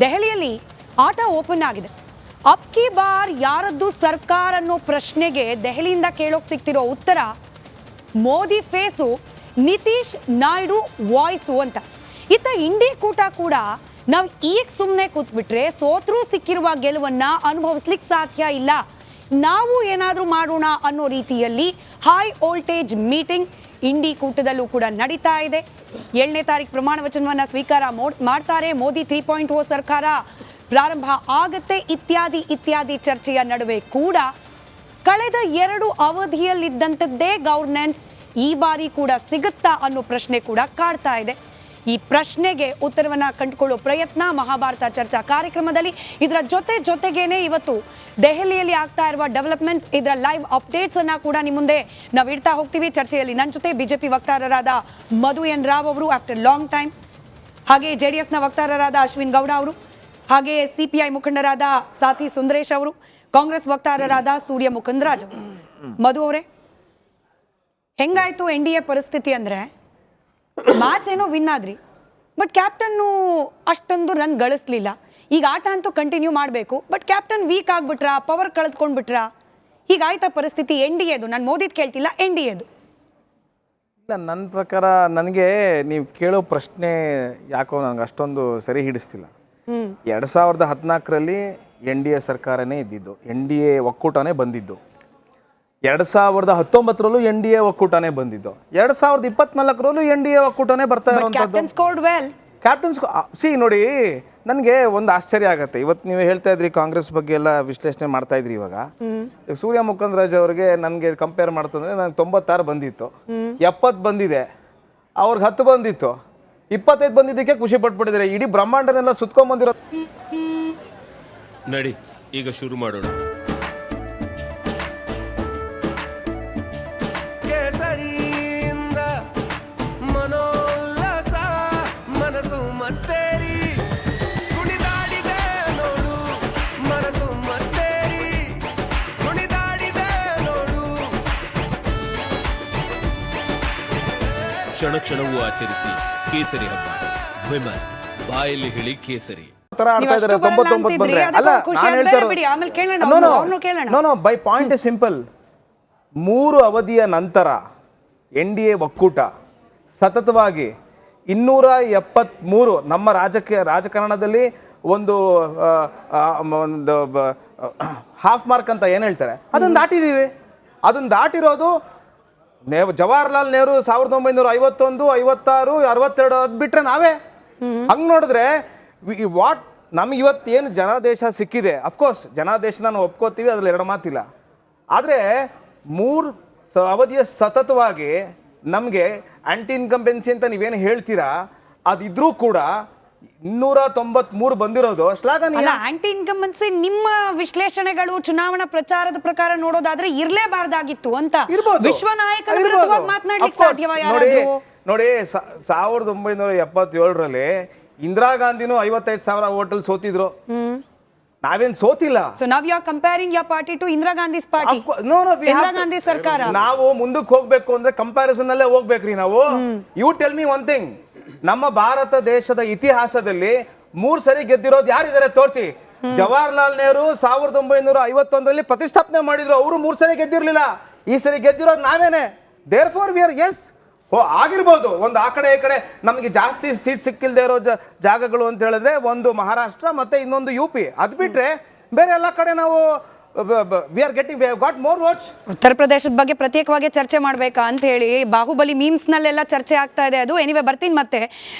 ದೆಹಲಿಯಲ್ಲಿ ಆಟ ಓಪನ್ ಆಗಿದೆ. ಅಬ್ ಕಿ ಬಾರ್ ಯಾರದ್ದು ಸರ್ಕಾರ ಅನ್ನೋ ಪ್ರಶ್ನೆಗೆ ದೆಹಲಿಯಿಂದ ಕೇಳೋಕ್ ಸಿಗ್ತಿರೋ ಉತ್ತರ ಮೋದಿ ಫೇಸು, ನಿತೀಶ್ ನಾಯ್ಡು ವಾಯ್ಸು ಅಂತ. ಇತ್ತ ಇಂಡಿ ಕೂಟ ಕೂಡ ನಾವು ಈಗ ಸುಮ್ಮನೆ ಕೂತ್ಬಿಟ್ರೆ ಸೋತ್ರೂ ಸಿಕ್ಕಿರುವ ಗೆಲುವನ್ನ ಅನುಭವಿಸ್ಲಿಕ್ಕೆ ಸಾಧ್ಯ ಇಲ್ಲ, ನಾವು ಏನಾದರೂ ಮಾಡೋಣ ಅನ್ನೋ ರೀತಿಯಲ್ಲಿ ಹೈ ವೋಲ್ಟೇಜ್ ಮೀಟಿಂಗ್ ಇಂಡಿ ಕೂಟದಲ್ಲೂ ಕೂಡ ನಡೀತಾ ಇದೆ. 7ನೇ ತಾರೀಕು ಪ್ರಮಾಣ ವಚನವನ್ನ ಸ್ವೀಕಾರ ಮಾಡ್ತಾರೆ. ಮೋದಿ 3.0 ಸರ್ಕಾರ ಪ್ರಾರಂಭ ಆಗತ್ತೆ ಇತ್ಯಾದಿ ಚರ್ಚೆಯ ನಡುವೆ ಕೂಡ ಕಳೆದ 2 ಅವಧಿಯಲ್ಲಿದ್ದಂಥದ್ದೇ ಗವರ್ನೆನ್ಸ್ ಈ ಬಾರಿ ಕೂಡ ಸಿಗುತ್ತಾ ಅನ್ನೋ ಪ್ರಶ್ನೆ ಕೂಡ ಕಾಡ್ತಾ ಇದೆ. ಈ ಪ್ರಶ್ನೆಗೆ ಉತ್ತರವನ್ನ ಕಂಡುಕೊಳ್ಳೋ ಪ್ರಯತ್ನ ಮಹಾಭಾರತ ಚರ್ಚಾ ಕಾರ್ಯಕ್ರಮದಲ್ಲಿ. ಇದರ ಜೊತೆಗೇನೆ ಇವತ್ತು ದೆಹಲಿಯಲ್ಲಿ ಆಗ್ತಾ ಇರುವ ಡೆವಲಪ್ಮೆಂಟ್ಸ್, ಇದರ ಲೈವ್ ಅಪ್ಡೇಟ್ಸ್ ಅನ್ನ ಕೂಡ ನಿಮ್ಮ ಮುಂದೆ ನಾವು ಇಡ್ತಾ ಹೋಗ್ತೀವಿ. ಚರ್ಚೆಯಲ್ಲಿ ನನ್ನ ಜೊತೆ ಬಿಜೆಪಿ ವಕ್ತಾರರಾದ ಮಧು ಎನ್ ರಾವ್ ಅವರು ಆಫ್ಟರ್ ಲಾಂಗ್ ಟೈಮ್, ಹಾಗೆ JDS ನ ವಕ್ತಾರರಾದ ಅಶ್ವಿನ್ ಗೌಡ ಅವರು, ಹಾಗೆ CPI ಮುಖಂಡರಾದ ಸಾಥಿ ಸುಂದರೇಶ್ ಅವರು, ಕಾಂಗ್ರೆಸ್ ವಕ್ತಾರರಾದ ಸೂರ್ಯ ಮುಕುಂದರಾಜ್. ಮಧು ಅವರೇ, ಹೆಂಗಾಯ್ತು NDA ಪರಿಸ್ಥಿತಿ ಅಂದ್ರೆ ಮ್ಯಾಚ್ ಏನೋ ವಿನ್ ಆದ್ರಿ, ಬಟ್ ಕ್ಯಾಪ್ಟನ್ನು ಅಷ್ಟೊಂದು ರನ್ ಗಳಿಸ್ಲಿಲ್ಲ. ಈಗ ಆಟ ಅಂತೂ ಕಂಟಿನ್ಯೂ ಮಾಡಬೇಕು, ಬಟ್ ಕ್ಯಾಪ್ಟನ್ ವೀಕ್ ಆಗ್ಬಿಟ್ರಾ, ಪವರ್ ಕಳೆದ್ಕೊಂಡ್ಬಿಟ್ರಾ, ಹೀಗಾಯ್ತಾ ಪರಿಸ್ಥಿತಿ NDAದು? ನಾನು ಮೋದಿದ್ ಕೇಳ್ತಿಲ್ಲ, NDAದು. ಇಲ್ಲ, ನನ್ನ ಪ್ರಕಾರ ನನಗೆ ನೀವು ಕೇಳೋ ಪ್ರಶ್ನೆ ಯಾಕೋ ನನಗೆ ಅಷ್ಟೊಂದು ಸರಿ ಹಿಡಿಸ್ತಿಲ್ಲ. 2014ರಲ್ಲಿ NDA ಸರ್ಕಾರನೇ ಇದ್ದಿದ್ದು, NDA ಒಕ್ಕೂಟನೇ ಬಂದಿದ್ದು. 2019ರಲ್ಲೂ NDA ಒಕ್ಕೂಟನೇ ಬಂದಿದ್ದು. 2024ರಲ್ಲೂ NDA ಒಕ್ಕೂಟನೇ ಬರ್ತಾ ಇರೋಂಥದ್ದು. ಕ್ಯಾಪ್ಟನ್ಸ್ ಸಿ ನೋಡಿ, ನನಗೆ ಒಂದು ಆಶ್ಚರ್ಯ ಆಗುತ್ತೆ. ಇವತ್ತು ನೀವು ಹೇಳ್ತಾ ಇದ್ರಿ ಕಾಂಗ್ರೆಸ್ ಬಗ್ಗೆ ಎಲ್ಲ ವಿಶ್ಲೇಷಣೆ ಮಾಡ್ತಾ ಇದ್ರಿ. ಇವಾಗ ಸೂರ್ಯ ಮುಕುಂದರಾಜ್ ಅವ್ರಿಗೆ ನನಗೆ ಕಂಪೇರ್ ಮಾಡ್ತಂದ್ರೆ ನನಗೆ 96 ಬಂದಿತ್ತು, 70 ಬಂದಿದೆ, ಅವ್ರಿಗೆ 10 ಬಂದಿತ್ತು, 25 ಬಂದಿದ್ದಕ್ಕೆ ಖುಷಿ ಪಟ್ಬಿಟ್ಟಿದ್ದಾರೆ. ಇಡೀ ಬ್ರಹ್ಮಾಂಡನೆಲ್ಲ ಸುತ್ಕೊಂಡ್ಬಂದಿರೋ. ನಡಿ ಈಗ ಶುರು ಮಾಡೋಣ. ಕ್ಷಣ ಕ್ಷಣವೂ ಆಚರಿಸಿ ಕೇಸರಿ ಹಬ್ಬ. ವಿಮಲ್ ಬಾಯಲ್ಲಿ ಹೇಳಿ ಕೇಸರಿ. By point is simple. 3 ಅವಧಿಯ ನಂತರ NDA ಒಕ್ಕೂಟ ಸತತವಾಗಿ 273 ನಮ್ಮ ರಾಜಕಾರಣದಲ್ಲಿ ಒಂದು ಹಾಫ್ ಮಾರ್ಕ್ ಅಂತ ಏನು ಹೇಳ್ತಾರೆ, ಅದನ್ನು ದಾಟಿದ್ದೀವಿ. ಅದನ್ನು ದಾಟಿರೋದು ಜವಾಹರ್ಲಾಲ್ ನೆಹರು 1951, 56, 62 ಅದು ಬಿಟ್ರೆ ನಾವೇ. ಹಂಗೆ ನೋಡಿದ್ರೆ ವಾಟ್ ನಮ್ಗೆ ಇವತ್ತು ಏನು ಜನಾದೇಶ ಸಿಕ್ಕಿದೆ, ಅಫ್ಕೋರ್ಸ್ ಜನಾದೇಶ ನಾನು ಒಪ್ಕೋತೀವಿ, ಅದ್ರಲ್ಲಿ 2 ಮಾತಿಲ್ಲ. ಆದರೆ 3 ಅವಧಿಯ ಸತತವಾಗಿ ನಮಗೆ ಆಂಟಿ ಇನ್ಕಂಬೆನ್ಸಿ ಅಂತ ನೀವೇನು ಹೇಳ್ತೀರಾ, ಅದಿದ್ರೂ ಕೂಡ 293 ಬಂದಿರೋದು ಶ್ಲಾಘನೀಯ. ಆಂಟಿ ಇನ್ಕಂಬೆನ್ಸಿ ನಿಮ್ಮ ವಿಶ್ಲೇಷಣೆಗಳು ಚುನಾವಣಾ ಪ್ರಚಾರದ ಪ್ರಕಾರ ನೋಡೋದಾದ್ರೆ ಇರ್ಲೇಬಾರ್ದಾಗಿತ್ತು ಅಂತ ವಿಶ್ವ ನಾಯಕರ ವಿರುದ್ಧವಾಗಿ ಮಾತನಾಡಲಿಕ್ಕೆ ಸಾಧ್ಯವಾ? ನೋಡಿ 1977ರಲ್ಲಿ ಇಂದಿರಾ ಗಾಂಧಿನೂ 55,000 ಹೋಟೆಲ್ ಸೋತಿದ್ರು. ನಾವೇನ್ ಸೋತಿಲ್ಲ. So now you are comparing your party to Indira Gandhi's party. No, Indira Gandhi ಸರ್ಕಾರ. ನಾವು ಮುಂದಕ್ಕೆ ಹೋಗ್ಬೇಕು ಅಂದ್ರೆ ಕಂಪ್ಯಾರಿಸನ್ ಅಲ್ಲೇ ಹೋಗ್ಬೇಕ್ರಿ ನಾವು. You tell me one thing, ನಮ್ಮ ಭಾರತ ದೇಶದ ಇತಿಹಾಸದಲ್ಲಿ 3 ಸರಿ ಗೆದ್ದಿರೋದು ಯಾರಿದ್ದಾರೆ ತೋರಿಸಿ. ಜವಾಹರ್ಲಾಲ್ ನೆಹರು 1951ರಲ್ಲಿ ಪ್ರತಿಷ್ಠಾಪನೆ ಮಾಡಿದ್ರು, ಅವರು 3 ಸರಿ ಗೆದ್ದಿರ್ಲಿಲ್ಲ. ಈ ಸರಿ ಗೆದ್ದಿರೋದು ನಾವೇನೆ. ದೇರ್ ಫಾರ್ ವಿ ಆರ್ ಎಸ್ ಆಗಿರ್ಬೋದು. ಒಂದು ಆ ಕಡೆ ಈ ಕಡೆ ನಮಗೆ ಜಾಸ್ತಿ ಸೀಟ್ ಸಿಕ್ಕಿಲ್ದೇ ಇರೋ ಜಾಗಗಳು ಅಂತ ಹೇಳಿದ್ರೆ ಒಂದು ಮಹಾರಾಷ್ಟ್ರ ಮತ್ತೆ ಇನ್ನೊಂದು UP. ಅದು ಬಿಟ್ರೆ ಬೇರೆ ಎಲ್ಲ ಕಡೆ ನಾವು we are getting got more what's. ಉತ್ತರ ಪ್ರದೇಶದ ಬಗ್ಗೆ ಪ್ರತ್ಯೇಕವಾಗಿ ಚರ್ಚೆ ಮಾಡ್ಬೇಕಾ ಅಂತ ಹೇಳಿ ಬಾಹುಬಲಿ ಮೀಮ್ಸ್ ನಲ್ಲೆಲ್ಲ ಚರ್ಚೆ ಆಗ್ತಾ ಇದೆ. ಅದು ಎನಿವೆ ಬರ್ತೀನಿ ಮತ್ತೆ.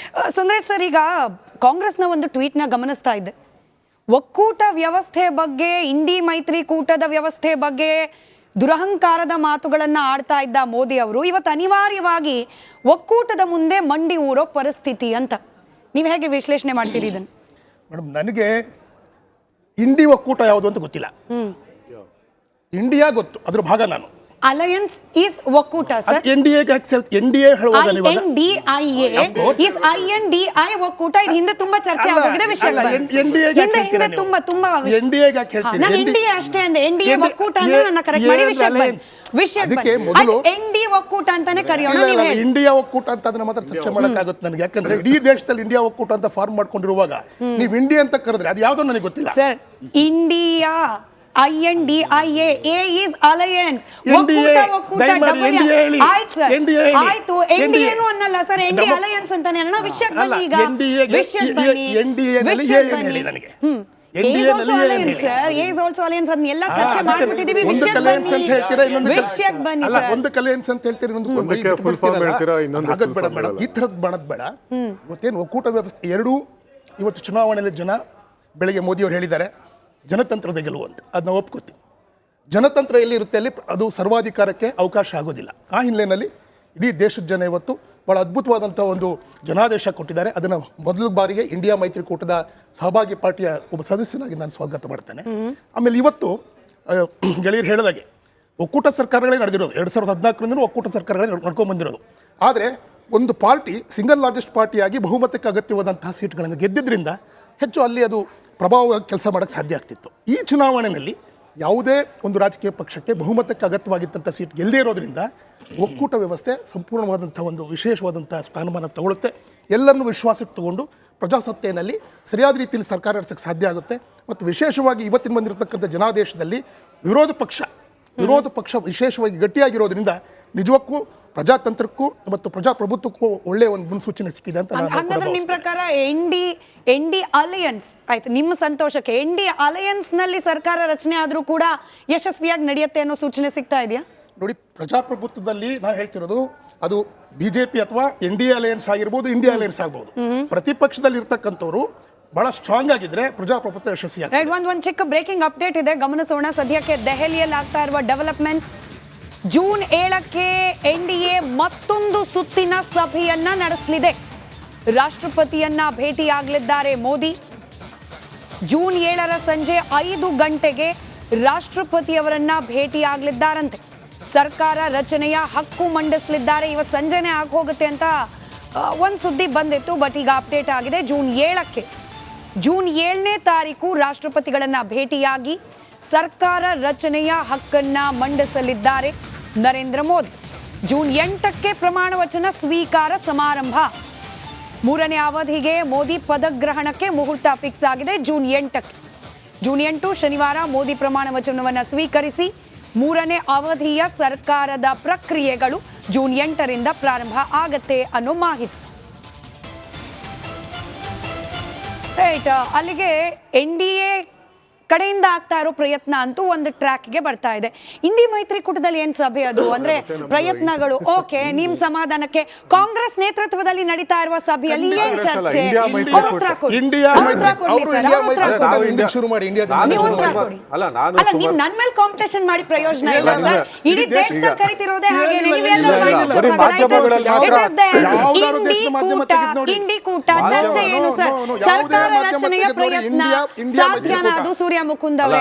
ಸುಂದರೇಶ್ ಸರ್, ಈಗ ಕಾಂಗ್ರೆಸ್ನ ಒಂದು ಟ್ವೀಟ್ನ ಗಮನಿಸ್ತಾ ಇದ್ದೆ. ಒಕ್ಕೂಟ ವ್ಯವಸ್ಥೆ ಬಗ್ಗೆ, ಇಂಡಿ ಮೈತ್ರಿಕೂಟದ ವ್ಯವಸ್ಥೆ ಬಗ್ಗೆ ದುರಹಂಕಾರದ ಮಾತುಗಳನ್ನ ಆಡ್ತಾ ಇದ್ದ ಮೋದಿ ಅವರು ಇವತ್ತು ಅನಿವಾರ್ಯವಾಗಿ ಒಕ್ಕೂಟದ ಮುಂದೆ ಮಂಡಿ ಊರೋ ಪರಿಸ್ಥಿತಿ ಅಂತ. ನೀವು ಹೇಗೆ ವಿಶ್ಲೇಷಣೆ ಮಾಡ್ತೀರಿ ಇದನ್ನು? ಮೇಡಮ್, ನನಗೆ ಇಂಡಿ ಒಕ್ಕೂಟ ಯಾವುದು ಅಂತ ಗೊತ್ತಿಲ್ಲ. ಇಂಡಿಯಾ ಗೊತ್ತು, ಅದ್ರ ಭಾಗ ನಾನು. ಅಲಯನ್ಸ್ ಈಸ್ ಒಕ್ಕೂಟ ಸರ್. NDA ಹೇಳುವಾಗ ನೀವು INDIA is INDI ಒಕ್ಕೂಟ. ಇದು ಹಿಂದೆ ತುಂಬಾ ಚರ್ಚೆ ಆಗೋಗಿದೆ ವಿಷಯ. ಹಿಂದೆ ತುಂಬಾ ನಾನು NDA ಅಷ್ಟೇ ಅಂದೆ. NDA ಒಕ್ಕೂಟ ಅಂದ್ರೆ ನನ್ನ ಕರೆಕ್ಟ್ ಮಾಡಿ ವಿಷಯಕ್ಕೆ ಮೊದಲು NDA ಒಕ್ಕೂಟ ಅಂತಾನೆ ಕರೆಯೋಣ. ನೀವು ಹೇಳಿ ಇಂಡಿಯಾ ಒಕ್ಕೂಟ ಅಂತ ಅದನ್ನ ಮಾತ್ರ ಚರ್ಚೆ ಮಾಡಕ್ಕಾಗುತ್ತೆ ನನಗೆ. ಯಾಕಂದ್ರೆ ಇಡೀ ದೇಶದಲ್ಲಿ ಇಂಡಿಯಾ ಒಕ್ಕೂಟ ಅಂತ ಫಾರ್ಮ್ ಮಾಡ್ಕೊಂಡಿರುವಾಗ ನೀವು ಇಂಡಿಯಾ ಅಂತ ಕರೆದ್ರೆ ಅದು ಯಾವ್ದೋ ನನಗೆ ಗೊತ್ತಿಲ್ಲ sir. India INDIA, A is alliance. ಆಯ್ತು, NDA ಅನ್ನಲ್ಲ ಸರ್, ND alliance ಅಂತಾನೆ. ವಿಷಯಕ್ಕೆ ಬನ್ನಿ ಈಗ. ಒಂದು ಅಲಯನ್ಸ್ ಅಂತ ಹೇಳ್ತೀರಿ, ಈ ತರದ್ ಮಾಡದ್ ಬೇಡ. ಇವತ್ತೇನು ಒಕ್ಕೂಟ ವ್ಯವಸ್ಥೆ ಎರಡು, ಇವತ್ತು ಚುನಾವಣೆಯಲ್ಲಿ ಜನ ಬೆಳಿಗ್ಗೆ ಮೋದಿ ಅವರು ಹೇಳಿದ್ದಾರೆ ಜನತಂತ್ರದ ಗೆಲುವು ಅಂತ, ಅದನ್ನ ಒಪ್ಕೋತೀವಿ. ಜನತಂತ್ರ ಎಲ್ಲಿರುತ್ತೆ ಅಲ್ಲಿ ಅದು ಸರ್ವಾಧಿಕಾರಕ್ಕೆ ಅವಕಾಶ ಆಗೋದಿಲ್ಲ. ಆ ಹಿನ್ನೆಲೆಯಲ್ಲಿ ಇಡೀ ದೇಶದ ಜನ ಇವತ್ತು ಭಾಳ ಅದ್ಭುತವಾದಂಥ ಒಂದು ಜನಾದೇಶ ಕೊಟ್ಟಿದ್ದಾರೆ. ಅದನ್ನು ಮೊದಲ ಬಾರಿಗೆ ಇಂಡಿಯಾ ಮೈತ್ರಿಕೂಟದ ಸಹಭಾಗಿ ಪಾರ್ಟಿಯ ಒಬ್ಬ ಸದಸ್ಯನಾಗಿ ನಾನು ಸ್ವಾಗತ ಮಾಡ್ತೇನೆ. ಆಮೇಲೆ ಇವತ್ತು ಗೆಳೆಯರು ಹೇಳಿದಾಗೆ ಒಕ್ಕೂಟ ಸರ್ಕಾರಗಳೇ ನಡೆದಿರೋದು, 2014ರಿಂದ ಒಕ್ಕೂಟ ಸರ್ಕಾರಗಳೇ ನಡ್ಕೊಂಡು ಬಂದಿರೋದು. ಆದರೆ ಒಂದು ಪಾರ್ಟಿ ಸಿಂಗಲ್ ಲಾರ್ಜೆಸ್ಟ್ ಪಾರ್ಟಿಯಾಗಿ ಬಹುಮತಕ್ಕೆ ಅಗತ್ಯವಾದಂತಹ ಸೀಟ್ಗಳನ್ನು ಗೆದ್ದಿದ್ದರಿಂದ ಹೆಚ್ಚು ಅಲ್ಲಿ ಅದು ಪ್ರಭಾವ ಕೆಲಸ ಮಾಡೋಕ್ಕೆ ಸಾಧ್ಯ ಆಗ್ತಿತ್ತು. ಈ ಚುನಾವಣೆಯಲ್ಲಿ ಯಾವುದೇ ಒಂದು ರಾಜಕೀಯ ಪಕ್ಷಕ್ಕೆ ಬಹುಮತಕ್ಕೆ ಅಗತ್ಯವಾಗಿದ್ದಂಥ ಸೀಟ್ ಗೆಲ್ಲದೇ ಇರೋದ್ರಿಂದ ಒಕ್ಕೂಟ ವ್ಯವಸ್ಥೆ ಸಂಪೂರ್ಣವಾದಂಥ ಒಂದು ವಿಶೇಷವಾದಂಥ ಸ್ಥಾನಮಾನ ತಗೊಳುತ್ತೆ. ಎಲ್ಲರನ್ನೂ ವಿಶ್ವಾಸಕ್ಕೆ ತಗೊಂಡು ಪ್ರಜಾಸತ್ತೆಯಲ್ಲಿ ಸರಿಯಾದ ರೀತಿಯಲ್ಲಿ ಸರ್ಕಾರ ನಡೆಸೋಕ್ಕೆ ಸಾಧ್ಯ ಆಗುತ್ತೆ. ಮತ್ತು ವಿಶೇಷವಾಗಿ ಇವತ್ತಿನ ಬಂದಿರತಕ್ಕಂಥ ಜನಾದೇಶದಲ್ಲಿ ವಿರೋಧ ಪಕ್ಷ ವಿಶೇಷವಾಗಿ ಗಟ್ಟಿಯಾಗಿರೋದ್ರಿಂದ ನಿಜಕ್ಕೂ ಪ್ರಜಾತಂತ್ರಕ್ಕೂ ಮತ್ತು ಪ್ರಜಾಪ್ರಭುತ್ವಕ್ಕೂ ಒಳ್ಳೆಯ ಒಂದು ಮುನ್ಸೂಚನೆ ಸಿಕ್ಕಿದೆ ಅಂತ. ಹಾಗಾದ್ರೆ ನಿಮ್ಮ ಪ್ರಕಾರ ND ಅಲಯನ್ಸ್ ಆಯ್ತು, ನಿಮ್ಮ ಸಂತೋಷಕ್ಕೆ ND ಅಲಯನ್ಸ್ ನಲ್ಲಿ ಸರ್ಕಾರ ರಚನೆ ಆದ್ರೂ ಕೂಡ ಯಶಸ್ವಿಯಾಗಿ ನಡೆಯುತ್ತೆ ಅನ್ನೋ ಸೂಚನೆ ಸಿಗ್ತಾ ಇದೆಯಾ? ನೋಡಿ, ಪ್ರಜಾಪ್ರಭುತ್ವದಲ್ಲಿ ನಾನು ಹೇಳ್ತಿರೋದು ಅದು BJP ಅಥವಾ NDA ಅಲಯನ್ಸ್ ಆಗಿರ್ಬೋದು, ಇಂಡಿಯಾ ಅಲಯನ್ಸ್ ಆಗ್ಬೋದು. ಪ್ರತಿಪಕ್ಷದಲ್ಲಿ ಇರ್ತಕ್ಕಂಥವ್ರು ಬಹಳ ಸ್ಟ್ರಾಂಗ್ ಆಗಿದ್ರೆ ಪ್ರಜಾಪ್ರಭುತ್ವ ಯಶಸ್ವಿಯಾಗುತ್ತೆ. ಒಂದು ಚಿಕ್ಕ ಬ್ರೇಕಿಂಗ್ ಅಪ್ಡೇಟ್ ಇದೆ, ಗಮನಿಸೋಣ. ಸದ್ಯಕ್ಕೆ ದೆಹಲಿಯಲ್ಲಿ ಆಗ್ತಾ ಇರುವ ಡೆವಲಪ್ಮೆಂಟ್ಸ್. ಜೂನ್ 7ಕ್ಕೆ NDA ಮತ್ತೊಂದು ಸುತ್ತಿನ ಸಭೆಯನ್ನ ನಡೆಸಲಿದೆ. ರಾಷ್ಟ್ರಪತಿಯನ್ನ ಭೇಟಿಯಾಗಲಿದ್ದಾರೆ ಮೋದಿ. ಜೂನ್ 7ರ ಸಂಜೆ 5 ಗಂಟೆಗೆ ರಾಷ್ಟ್ರಪತಿಯವರನ್ನ ಭೇಟಿಯಾಗಲಿದ್ದಾರಂತೆ. ಸರ್ಕಾರ ರಚನೆಯ ಹಕ್ಕು ಮಂಡಿಸಲಿದ್ದಾರೆ. ಇವತ್ತು ಸಂಜೆನೆ ಆಗೋಗುತ್ತೆ ಅಂತ ಒಂದು ಸುದ್ದಿ ಬಂದಿತ್ತು, ಬಟ್ ಈಗ ಅಪ್ಡೇಟ್ ಆಗಿದೆ. ಜೂನ್ 7ನೇ ತಾರೀಕು ರಾಷ್ಟ್ರಪತಿಗಳನ್ನ ಭೇಟಿಯಾಗಿ ಸರ್ಕಾರ ರಚನೆಯ ಹಕ್ಕನ್ನ ಮಂಡಿಸಲಿದ್ದಾರೆ ನರೇಂದ್ರ ಮೋದಿ. ಜೂನ್ 8ಕ್ಕೆ ಪ್ರಮಾಣ ವಚನ ಸ್ವೀಕಾರ ಸಮಾರಂಭ. 3ನೇ ಅವಧಿಗೆ ಮೋದಿ ಪದಗ್ರಹಣಕ್ಕೆ ಮುಹೂರ್ತ ಫಿಕ್ಸ್ ಆಗಿದೆ. ಜೂನ್ 8 ಶನಿವಾರ ಮೋದಿ ಪ್ರಮಾಣ ವಚನವನ್ನು ಸ್ವೀಕರಿಸಿ 3ನೇ ಅವಧಿಯ ಸರ್ಕಾರದ ಪ್ರಕ್ರಿಯೆಗಳು ಜೂನ್ 8ರಿಂದ ಪ್ರಾರಂಭ ಆಗತ್ತೆ ಅನ್ನೋ ಮಾಹಿತಿ. ರೈಟ್, ಅಲ್ಲಿಗೆ NDA ಕಡೆಯಿಂದ ಆಗ್ತಾ ಇರೋ ಪ್ರಯತ್ನ ಅಂತೂ ಒಂದು ಟ್ರ್ಯಾಕ್ಗೆ ಬರ್ತಾ ಇದೆ. ಇಂಡಿ ಮೈತ್ರಿಕೂಟದಲ್ಲಿ ಏನ್ ಸಭೆ ಅದು ಅಂದ್ರೆ ಪ್ರಯತ್ನಗಳು ಓಕೆ, ನಿಮ್ ಸಮಾಧಾನಕ್ಕೆ ಕಾಂಗ್ರೆಸ್ ನೇತೃತ್ವದಲ್ಲಿ ನಡೀತಾ ಇರುವ ಸಭೆಯಲ್ಲಿ ಏನ್ ಚರ್ಚೆ? ನೀವು ನನ್ ಮೇಲೆ ಕಾಂಪಿಟೇಷನ್ ಮಾಡಿ ಪ್ರಯೋಜನ ಇಲ್ಲ ಸರ್. ಇಡೀ ದೇಶದಲ್ಲಿ ಕರಿತಿರೋದೇ ಹಾಗೇನೆ. ಇಂಡಿ ಕೂಟ ಚರ್ಚೆ ಏನು ಸರ್? ಸರ್ಕಾರ ರಚನೆಯ ಪ್ರಯತ್ನ ಸಾಧ್ಯನಾ? ಅದು ಸೂರ್ಯ ಮುಕುಂದ್ ಅವರೇ.